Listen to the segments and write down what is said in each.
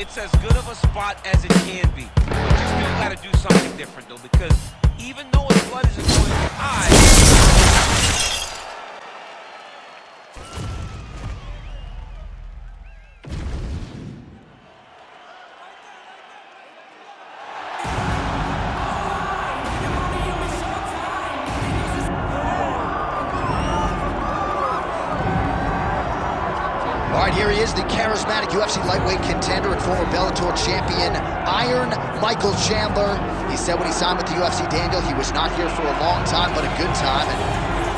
It's as good of a spot as it can be. But you still got to do something different, though, because even though his blood isn't going to his eyes, here he is, the charismatic UFC lightweight contender and former Bellator champion, Iron Michael Chandler. He said when he signed with the UFC, Daniel, he was not here for a long time, but a good time. And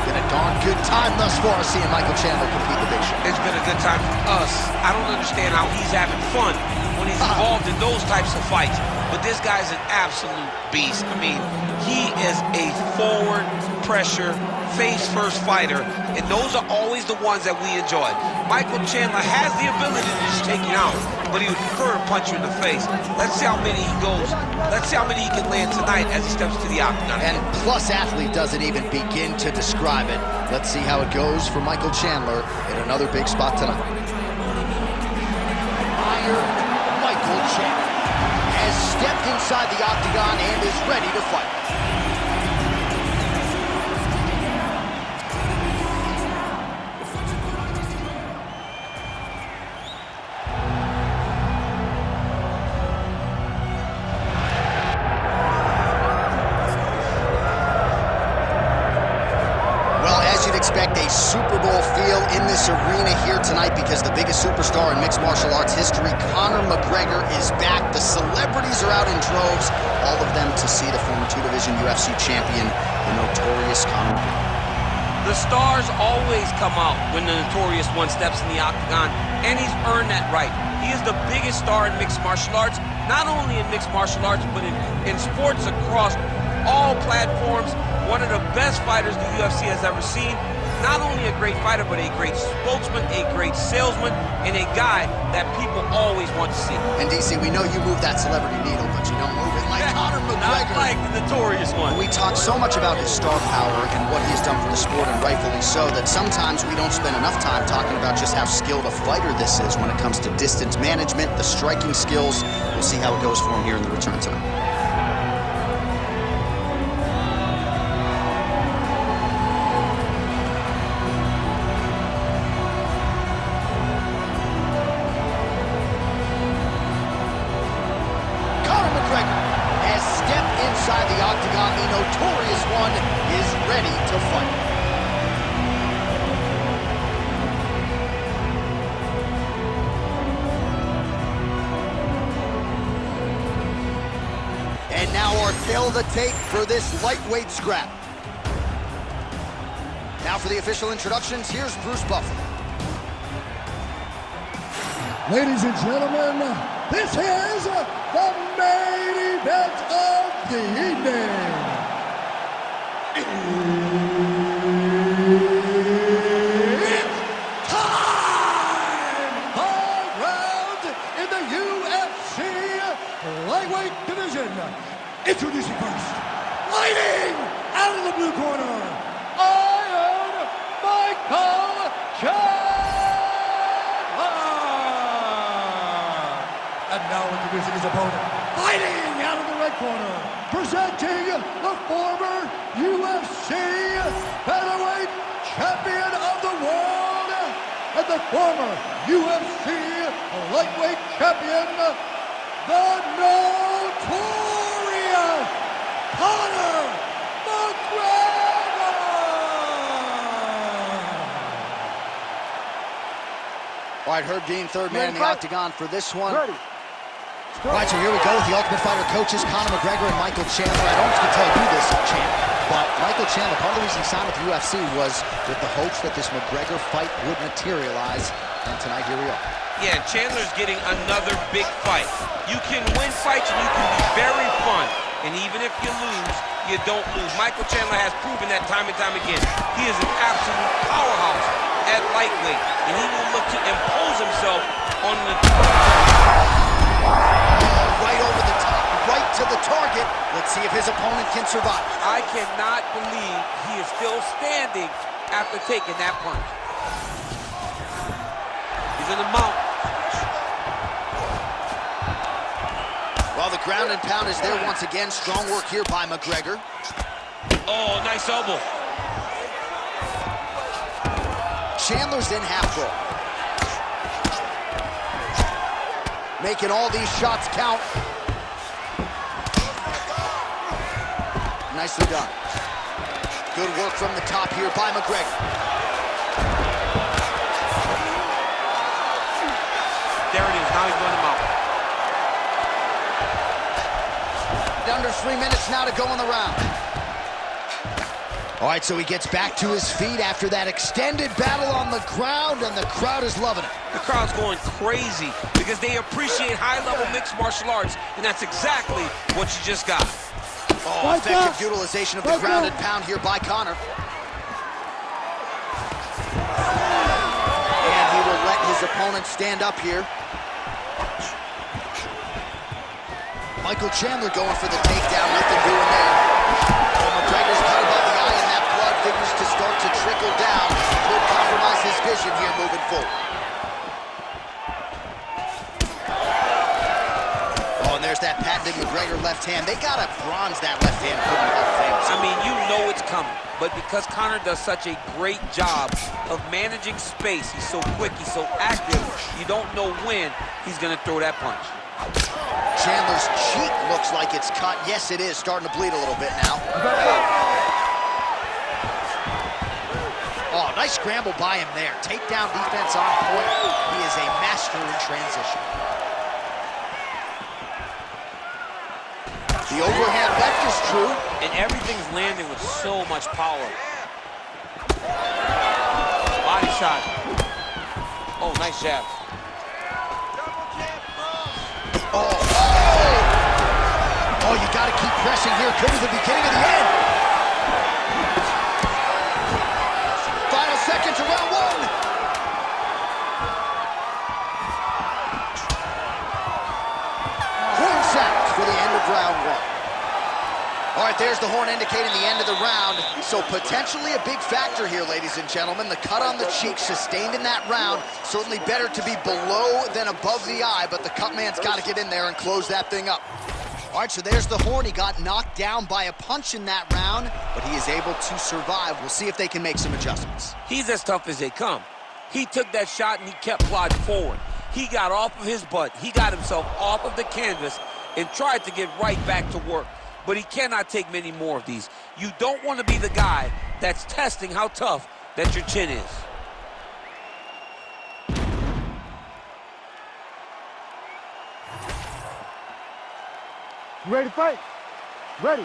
been a darn good time thus far seeing Michael Chandler compete the big show. It's been a good time for us. I don't understand how he's having fun when he's involved in those types of fights. But this guy's an absolute beast. I mean, he is a forward pressure, face-first fighter, and those are always the ones that we enjoy. Michael Chandler has the ability to just take you out, but he would prefer to punch you in the face. Let's see how many he goes. Let's see how many he can land tonight as he steps to the octagon. And Plus Athlete doesn't even begin to describe it. Let's see how it goes for Michael Chandler in another big spot tonight. Iron Michael Chandler has stepped inside the octagon and is ready to fight. Expect a Super Bowl feel in this arena here tonight because the biggest superstar in mixed martial arts history, Conor McGregor, is back. The celebrities are out in droves, all of them to see the former two-division UFC champion, the notorious Conor McGregor. The stars always come out when the notorious one steps in the octagon, and he's earned that right. He is the biggest star in mixed martial arts, not only in mixed martial arts, but in sports across all platforms. One of the best fighters the UFC has ever seen. Not only a great fighter, but a great spokesman, a great salesman, and a guy that people always want to see. And DC, we know you move that celebrity needle, but you don't move it like Conor McGregor. Not like the notorious one. We talk so much about his star power and what he's done for the sport, and rightfully so, that sometimes we don't spend enough time talking about just how skilled a fighter this is when it comes to distance management, the striking skills. We'll see how it goes for him here in the return tonight. Inside the octagon, the notorious one is ready to fight. And now our tale of the tape for this lightweight scrap. Now for the official introductions, here's Bruce Buffalo. Ladies and gentlemen, this is the main event of the evening. It's time! 5 rounds in the UFC lightweight division. Introducing first, fighting out of the blue corner, Iron Michael Chandler. And now introducing his opponent, fighting out of the red corner, presenting the former UFC featherweight champion of the world and the former UFC lightweight champion, the notorious Conor McGregor! All right, Herb Dean, third man in the octagon for this one. All right, so here we go with the Ultimate Fighter coaches, Conor McGregor and Michael Chandler. I don't have to tell you this, champ, but Michael Chandler, part of the reason he signed with the UFC was with the hopes that this McGregor fight would materialize, and tonight here we are. Yeah, Chandler's getting another big fight. You can win fights and you can be very fun, and even if you lose, you don't lose. Michael Chandler has proven that time and time again. He is an absolute powerhouse at lightweight, and he will look to impose himself on the right over the top, right to the target. Let's see if his opponent can survive. I cannot believe he is still standing after taking that punch. He's in the mount. the ground and pound is there once again. Strong work here by McGregor. Oh, nice elbow. Chandler's in half guard. Making all these shots count. Nicely done. Good work from the top here by McGregor. There it is, now he's running him out. Under 3 minutes now to go in the round. All right, so he gets back to his feet after that extended battle on the ground, and the crowd is loving it. The crowd's going crazy because they appreciate high-level mixed martial arts, and that's exactly what you just got. Oh, effective utilization of the ground and pound here by Conor. And he will let his opponent stand up here. Michael Chandler going for the takedown, nothing doing there. Oh, McGregor's cut above the eye, and that blood figures to start to trickle down. Could compromise his vision here moving forward. Oh, and there's that patented McGregor left hand. They gotta bronze that left hand, put him in Hall of Fame. I mean, you know it's coming, but because Conor does such a great job of managing space, he's so quick, he's so active, you don't know when he's gonna throw that punch. Chandler's cheek looks like it's cut. Yes, it is. Starting to bleed a little bit now. Oh, nice scramble by him there. Takedown defense on point. He is a master in transition. The overhand left is true. And everything's landing with so much power. Body shot. Oh, nice jab. Oh, you got to keep pressing here. Could be the beginning of the end. Final seconds of round one. Horn sounds for the end of round one. All right, there's the horn indicating the end of the round. So potentially a big factor here, ladies and gentlemen. The cut on the cheek sustained in that round. Certainly better to be below than above the eye, but the cut man's got to get in there and close that thing up. All right, so there's the horn. He got knocked down by a punch in that round, but he is able to survive. We'll see if they can make some adjustments. He's as tough as they come. He took that shot and he kept plodding forward. He got off of his butt. He got himself off of the canvas and tried to get right back to work. But he cannot take many more of these. You don't want to be the guy that's testing how tough that your chin is. You ready to fight? Ready.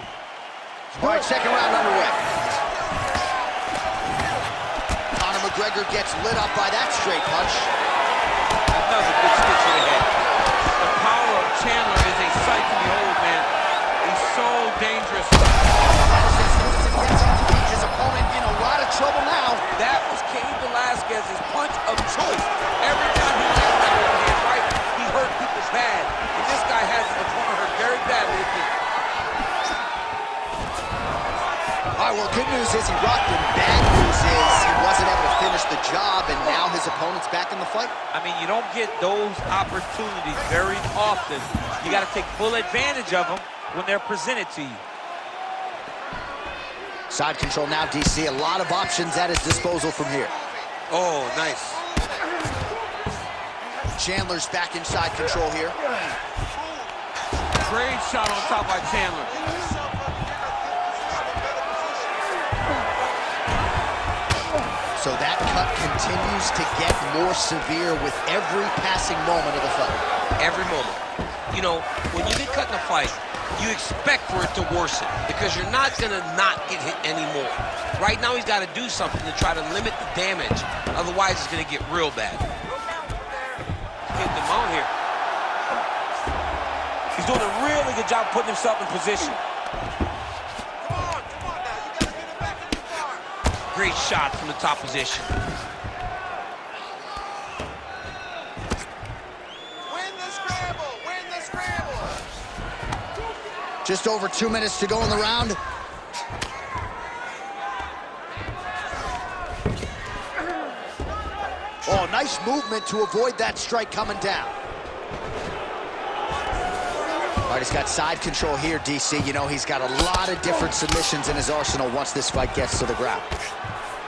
All right, second round underway. Conor McGregor gets lit up by that straight punch. That was a good stitch to the head. The power of Chandler is a sight to behold, man. He's so dangerous. His opponent in a lot of trouble now. That was Cain Velasquez's punch of choice. Every time he lands that overhand right, he hurt people bad. And this guy has his opponent hurt very badly again. All right, well, good news is he rocked him. Bad news is he wasn't able to finish the job, and now his opponent's back in the fight. I mean, you don't get those opportunities very often. You got to take full advantage of them when they're presented to you. Side control now, DC. A lot of options at his disposal from here. Oh, nice. Chandler's back in side control here. Great shot on top by Chandler. So that cut continues to get more severe with every passing moment of the fight. Every moment. You know, when you get cut in a fight, you expect for it to worsen because you're not going to not get hit anymore. Right now, he's got to do something to try to limit the damage. Otherwise, it's going to get real bad. He's getting them on here. He's doing a really good job putting himself in position. Great shot from the top position. Win the scramble! Win the scramble! Just over 2 minutes to go in the round. Oh, nice movement to avoid that strike coming down. All All right, he's got side control here, DC. You know, he's got a lot of different submissions in his arsenal once this fight gets to the ground.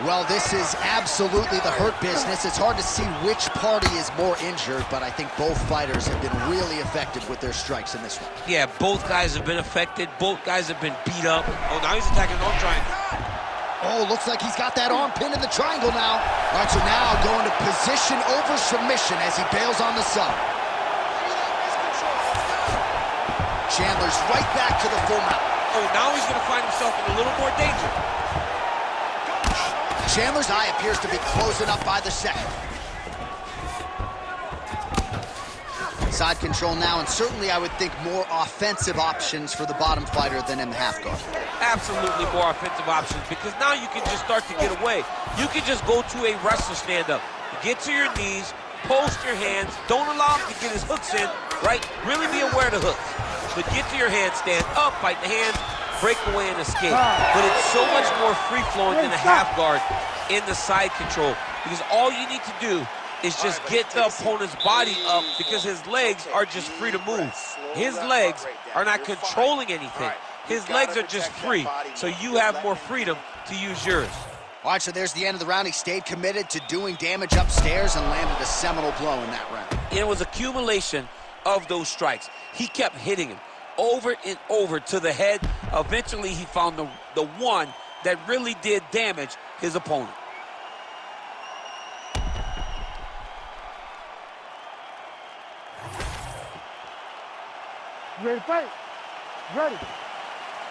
Well, this is absolutely the hurt business. It's hard to see which party is more injured, but I think both fighters have been really effective with their strikes in this one. Yeah, both guys have been affected. Both guys have been beat up. Oh, now he's attacking arm triangle. Oh, looks like he's got that arm pin in the triangle now. All right, so now going to position over submission as he bails on the sub. Chandler's right back to the full mount. Oh, now he's going to find himself in a little more danger. Chandler's eye appears to be closing up by the second. Side control now, and certainly I would think more offensive options for the bottom fighter than in the half guard. Absolutely more offensive options, because now you can just start to get away. You can just go to a wrestler stand-up. Get to your knees, post your hands, don't allow him to get his hooks in, right? Really be aware of the hooks. But get to your hands, stand up, fight the hands, break away and escape. But it's so much more free-flowing than a half guard in the side control, because all you need to do is just get the opponent's body up, because his legs are just free to move. His legs are not controlling anything. His legs are just free, so you have more freedom to use yours. All right, so there's the end of the round. He stayed committed to doing damage upstairs and landed a seminal blow in that round. It was accumulation of those strikes. He kept hitting him over and over to the head. Eventually, he found the one that really did damage his opponent. You ready to fight? Ready.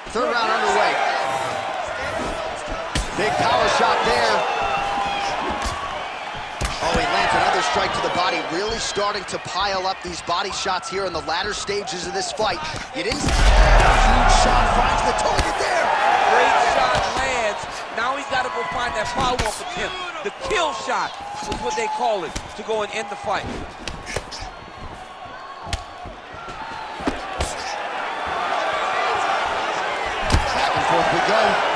Third round underway. Big power shot there. Oh, he lands another strike to the body, really starting to pile up these body shots here in the latter stages of this fight. You didn't see a huge shot, finds the target there. Great shot lands. Now he's got to go find that follow-up attempt. The kill shot is what they call it, to go and end the fight. Back and forth we go.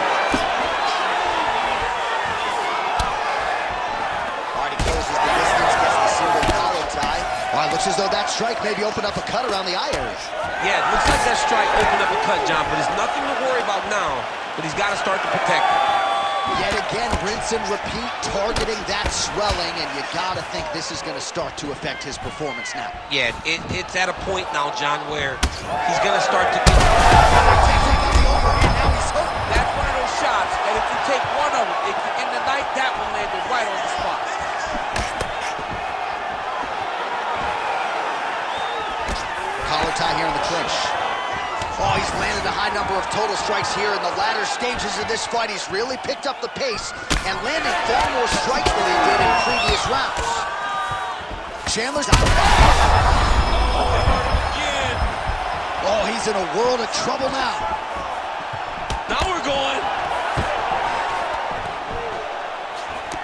Looks as though that strike maybe opened up a cut around the eye area. Yeah, it looks like that strike opened up a cut, John, but there's nothing to worry about now, but he's got to start to protect it. Yet again, rinse and repeat, targeting that swelling, and you got to think this is going to start to affect his performance now. Yeah, it's at a point now, John, where he's going to start to get... That's one of those shots, and if you take one of them, in the night, that one landed right on the spot. Collar tie here in the clinch. Oh, he's landed a high number of total strikes here in the latter stages of this fight. He's really picked up the pace and landed far more strikes than he did in previous rounds. Chandler's out. Oh, he's in a world of trouble now. Now we're going.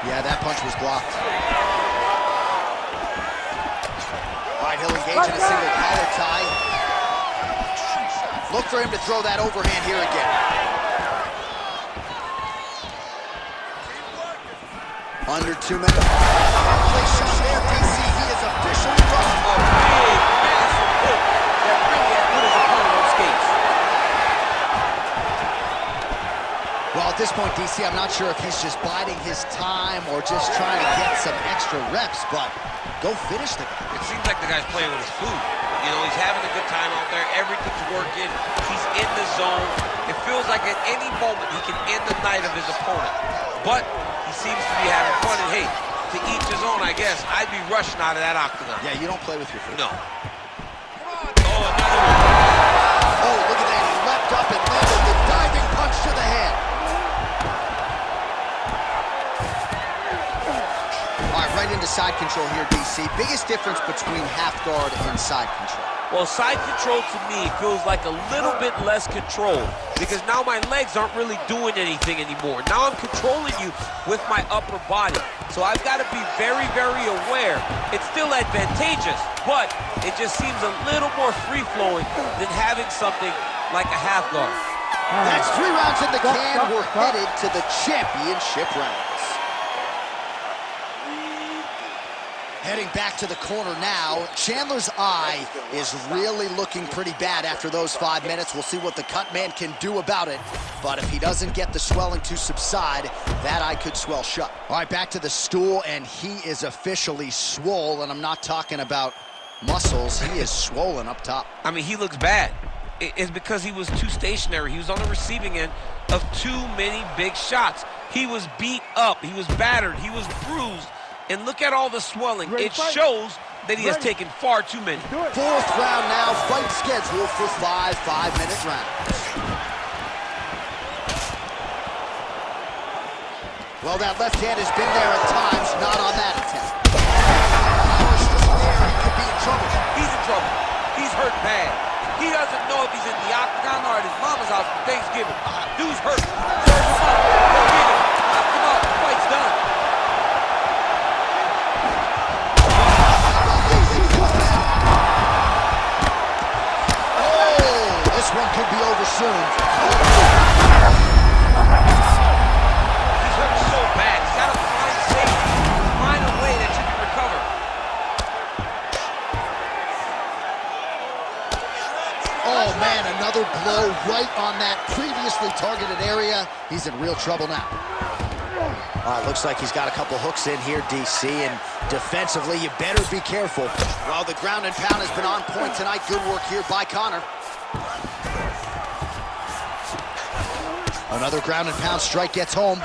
Yeah, that punch was blocked. All right, he'll engage in a single collar tie. Look for him to throw that overhand here again. Under 2 minutes. Place shot there, DC. He is officially run. A big, massive hook that really had put his opponent on skates. Well, at this point, DC, I'm not sure if he's just biding his time or just trying to get some extra reps, but go finish the guy. It seems like the guy's playing with his food. You know, he's having a good time out there. Everything's working. He's in the zone. It feels like at any moment he can end the night of his opponent. But he seems to be having fun. And hey, to each his own, I guess. I'd be rushing out of that octagon. Yeah, you don't play with your food. No. Oh, another one. Oh, look at that. He leapt up and landed the diving punch to the head. All right, right into side control here, DC. Biggest difference between half guard and side control? Well, side control to me feels like a little bit less control, because now my legs aren't really doing anything anymore. Now I'm controlling you with my upper body. So I've got to be very, very aware. It's still advantageous, but it just seems a little more free-flowing than having something like a half guard. That's 3 rounds in the can. We're headed to the championship rounds. Heading back to the corner now. Chandler's eye is really looking pretty bad after those 5 minutes. We'll see what the cut man can do about it. But if he doesn't get the swelling to subside, that eye could swell shut. All right, back to the stool, and he is officially swole, and I'm not talking about muscles. He is swollen up top. I mean, he looks bad. It's because he was too stationary. He was on the receiving end of too many big shots. He was beat up. He was battered. He was bruised. And look at all the swelling. It shows that he has taken far too many. Fourth round now, fight scheduled for 5 5-minute rounds. Well, that left hand has been there at times, not on that attempt. He could be in trouble. He's in trouble. He's hurt bad. He doesn't know if he's in the Octagon or at his mama's house for Thanksgiving. Dude's hurt. Serve him up. Go get him. Knock him out. The fight's done. This one could be over soon. He's hurt so bad. He's got to find safety. Find a way that you can recover. Oh, man, another blow right on that previously targeted area. He's in real trouble now. All right, looks like he's got a couple hooks in here, DC, and defensively, you better be careful. Well, the ground and pound has been on point tonight. Good work here by Conor. Another ground and pound strike gets home.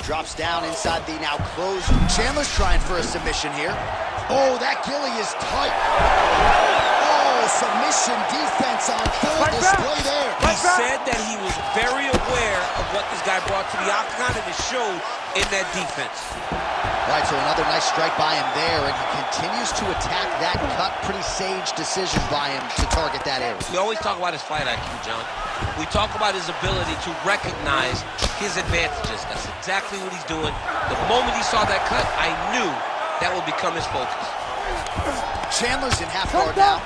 Drops down inside the now closed. Chandler's trying for a submission here. Oh, that gilly is tight. Oh, submission defense on full display there. He said that he was very aware of what this guy brought to the Octagon, and it showed in that defense. Right, so another nice strike by him there, and he continues to attack that cut. Pretty sage decision by him to target that area. We always talk about his fight IQ, John. We talk about his ability to recognize his advantages. That's exactly what he's doing. The moment he saw that cut, I knew that would become his focus. Chandler's in half guard now.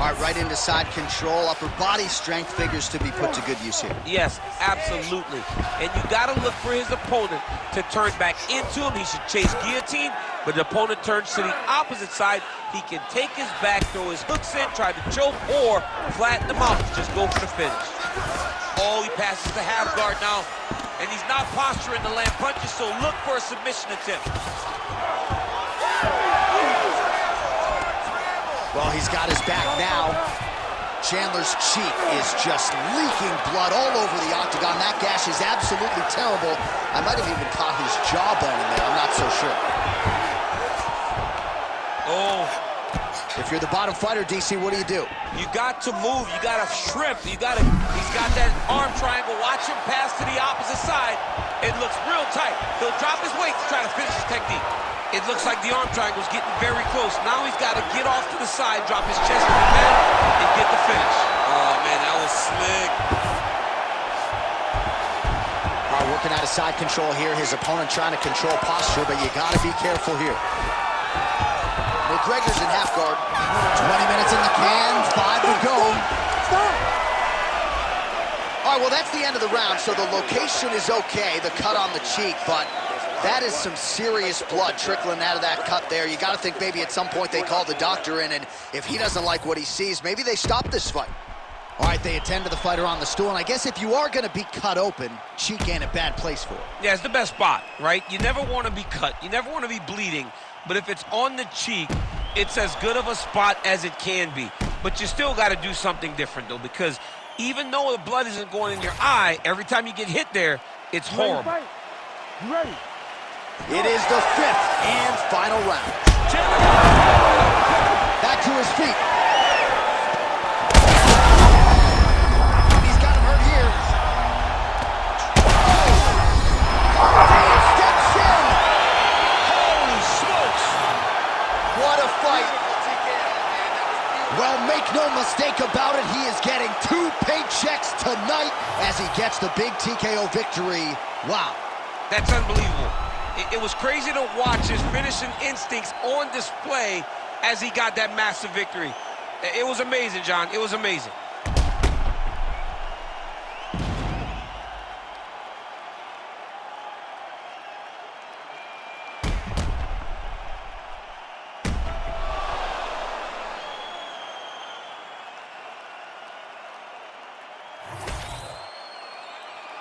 All right, right into side control. Upper body strength figures to be put to good use here. Yes, absolutely. And you got to look for his opponent to turn back into him. He should chase guillotine, but the opponent turns to the opposite side. He can take his back, throw his hooks in, try to choke, or flatten them out. Just go for the finish. Oh, he passes the half guard now, and he's not posturing to land punches, so look for a submission attempt. Well, he's got his back now. Chandler's cheek is just leaking blood all over the octagon. That gash is absolutely terrible. I might have even caught his jawbone in there. I'm not so sure. Oh. If you're the bottom fighter, DC, what do? You got to move. You got to shrimp. He's got that arm triangle. Watch him pass to the opposite side. It looks real tight. He'll drop his weight to try to finish his technique. It looks like the arm triangle's getting very close. Now he's got to get off to the side, drop his chest to the mat, and get the finish. Oh, man, that was slick. All right, working out of side control here. His opponent trying to control posture, but you got to be careful here. McGregor's in half guard. 20 minutes in the can, 5 to go. All right, well, that's the end of the round, so the location is okay, the cut on the cheek, but that is some serious blood trickling out of that cut there. You got to think maybe at some point they call the doctor in, and if he doesn't like what he sees, maybe they stop this fight. All right, they attend to the fighter on the stool, and I guess if you are going to be cut open, cheek ain't a bad place for it. Yeah, it's the best spot, right? You never want to be cut. You never want to be bleeding, but if it's on the cheek, it's as good of a spot as it can be. But you still got to do something different, though, because even though the blood isn't going in your eye, every time you get hit there, it's horrible. You ready? It is the 5th and final round. Back to his feet. He's got him hurt here. Dave steps in. Holy smokes. What a fight. Well, make no mistake about it, he is getting 2 paychecks tonight as he gets the big TKO victory. Wow. That's unbelievable. It was crazy to watch his finishing instincts on display as he got that massive victory. It was amazing, John. It was amazing.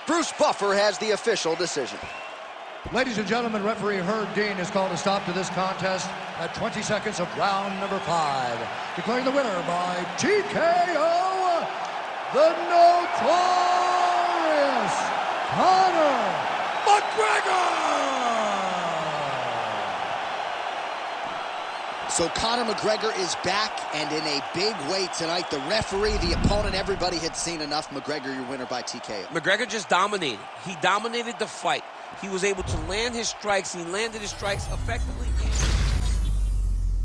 Bruce Buffer has the official decision. Ladies and gentlemen, referee Herb Dean has called a stop to this contest at 20 seconds of round number 5. Declaring the winner by TKO, the notorious Conor McGregor! So Conor McGregor is back, and in a big way tonight. The referee, the opponent, everybody had seen enough. McGregor, your winner by TKO. McGregor just dominated. He dominated the fight. He was able to land his strikes. He landed his strikes effectively.